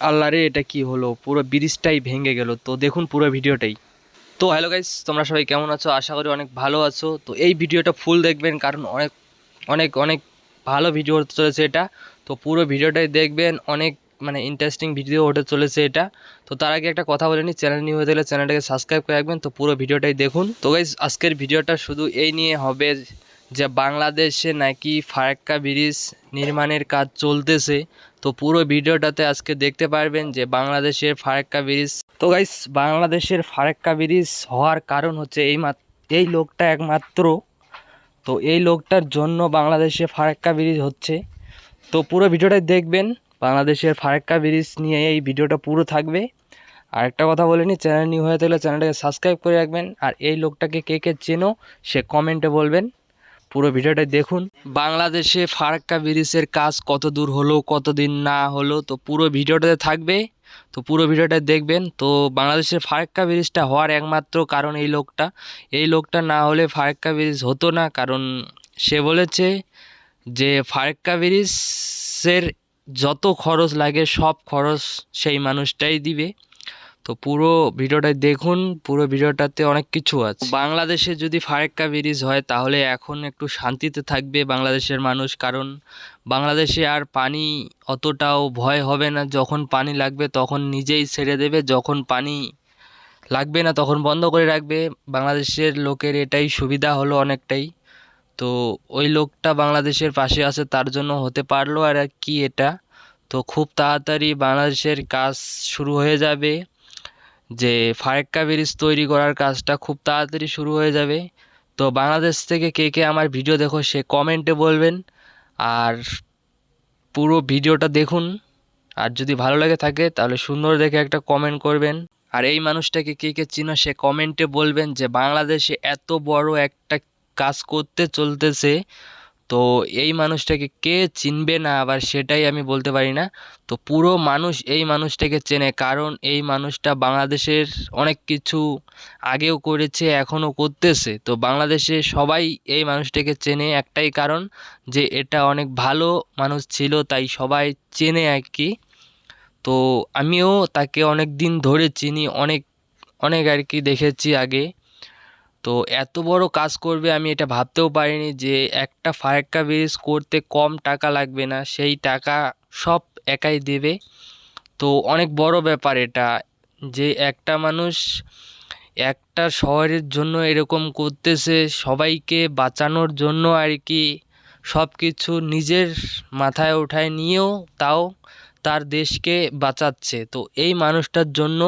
আল্লাহ রে, এটা কি হলো? পুরো ব্রিজটাই ভেঙে গেল। তো দেখুন পুরো ভিডিওটাই। তো হ্যালো গাইস, তোমরা সবাই কেমন আছো? আশা করি অনেক ভালো আছো। তো এই ভিডিওটা ফুল দেখবেন, কারণ অনেক অনেক অনেক ভালো ভিডিও হতে চলেছে এটা। তো পুরো ভিডিওটাই দেখবেন, অনেক মানে ইন্টারেস্টিং ভিডিও হতে চলেছে এটা। তো তার আগে একটা কথা বলে নিই, চ্যানেল নিউ হয়ে থাকলে চ্যানেলটাকে সাবস্ক্রাইব করে রাখবেন। তো পুরো ভিডিওটাই দেখুন। তো গাইস, আজকের ভিডিওটা শুধু এই নিয়ে হবে যে বাংলাদেশে নাকি ফারাক্কা ব্রিজ নির্মাণের কাজ চলতেছে। তো পুরো ভিডিওটাতে আজকে দেখতে পারবেন যে বাংলাদেশের ফারাক্কা ব্রিজ। তো গাইস, বাংলাদেশের ফারাক্কা ব্রিজ হওয়ার কারণ হচ্ছে এই লোকটা একমাত্র। তো এই লোকটার জন্য বাংলাদেশে ফারাক্কা ব্রিজ হচ্ছে। তো পুরো ভিডিওটাই দেখবেন, বাংলাদেশের ফারাক্কা ব্রিজ নিয়ে এই ভিডিওটা পুরো থাকবে। আর একটা কথা বলে নিই, চ্যানেল নিউ হয়ে থাকলে চ্যানেলটাকে সাবস্ক্রাইব করে রাখবেন। আর এই লোকটাকে কে কে চেনো সে কমেন্টে বলবেন। পুরো ভিডিওটা দেখুন। বাংলাদেশে ফারাক্কা ব্রিজের কাজ কত দূর হলো, কতদিন না হলো, তো পুরো ভিডিওটাতে থাকবে। তো পুরো ভিডিওটা দেখবেন। তো বাংলাদেশের ফারাক্কা ব্রিজটা হওয়ার একমাত্র কারণ এই লোকটা না হলে ফারাক্কা ব্রিজ হতো না। কারণ সে বলেছে যে ফারাক্কা ব্রিজের যত খরচ লাগে সব খরচ সেই মানুষটাই দিবে। তো পুরো ভিডিওটা দেখুন, পুরো ভিডিওটাতে অনেক কিছু আছে। বাংলাদেশে যদি ফারাক্কা ব্রিজ হয় তাহলে এখন একটু শান্তিতে থাকবে বাংলাদেশের মানুষ। কারণ বাংলাদেশে আর পানি অতটাও ভয় হবে না। যখন পানি লাগবে তখন নিজেই ছেড়ে দেবে, যখন পানি লাগবে না তখন বন্ধ করে রাখবে। বাংলাদেশের লোকের এটাই সুবিধা হলো অনেকটাই। তো ওই লোকটা বাংলাদেশের পাশে আছে, তার জন্য হতে পারলো আর কি এটা। তো খুব তাড়াতাড়ি বাংলাদেশের কাজ শুরু হয়ে যাবে, যে ফারাক্কা ব্রিজ তৈরি করার কাজটা খুব তাড়াতাড়ি শুরু হয়ে যাবে। তো বাংলাদেশ থেকে কে কে আমার ভিডিও দেখো সে কমেন্টে বলবেন। আর পুরো ভিডিওটা দেখুন। আর যদি ভালো লাগে থাকে তাহলে সুন্দর দেখে একটা কমেন্ট করবেন। আর এই মানুষটাকে কে কে চিনো সে কমেন্টে বলবেন যে বাংলাদেশে এত বড় একটা কাজ করতে চলতেছে। তো এই মানুষটাকে কে চিনবে না আবার সেটাই আমি বলতে পারি না। তো পুরো মানুষ এই মানুষটাকে চেনে, কারণ এই মানুষটা বাংলাদেশের অনেক কিছু আগেও করেছে, এখনও করতেছে। তো বাংলাদেশে সবাই এই মানুষটাকে চেনে একটাই কারণ, যে এটা অনেক ভালো মানুষ ছিল, তাই সবাই চেনে আর কি। তো আমিও তাকে অনেক দিন ধরে চিনি, অনেক অনেক আর কি দেখেছি আগে। তো এত বড় কাজ করবে আমি এটা ভাবতেও পারিনি, যে একটা ফারাক্কা ব্রিজ করতে কম টাকা লাগবে না, সেই টাকা সব একাই দেবে। তো অনেক বড় ব্যাপার এটা, যে একটা মানুষ একটা শহরের জন্য এরকম করতেছে, সবাইকে বাঁচানোর জন্য আর কি। সব কিছু নিজের মাথায় ওঠায় নিয়েও তাও তার দেশকে বাঁচাচ্ছে। তো এই মানুষটার জন্য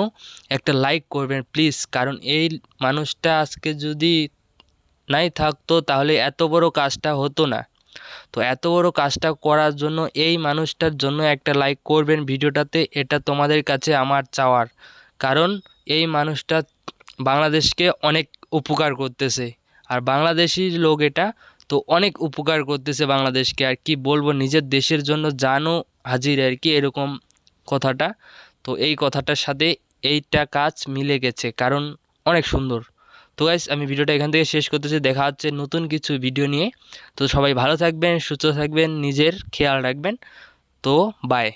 একটা লাইক করবেন প্লিজ, কারণ এই মানুষটা আজকে যদি নাই থাকতো তাহলে এত বড় কাজটা হতো না। তো এত বড় কাজটা করার জন্য এই মানুষটার জন্য একটা লাইক করবেন ভিডিওটাতে, এটা তোমাদের কাছে আমার চাওয়ার। কারণ এই মানুষটা বাংলাদেশকে অনেক উপকার করতেছে, আর বাংলাদেশির লোক এটা। তো অনেক উপকার করতেছে বাংলাদেশকে, আর কি বলবো, নিজের দেশের জন্য জানও হাজির আর কি, এরকম কথাটা। তো এই কথাটার সাথে এইটা কাজ মিলে গেছে, কারণ অনেক সুন্দর। তো গাইস, আমি ভিডিওটা এখান থেকে শেষ করতেছি, দেখা হচ্ছে নতুন কিছু ভিডিও নিয়ে। তো সবাই ভালো থাকবেন, সুস্থ থাকবেন, নিজের খেয়াল রাখবেন। তো বাই।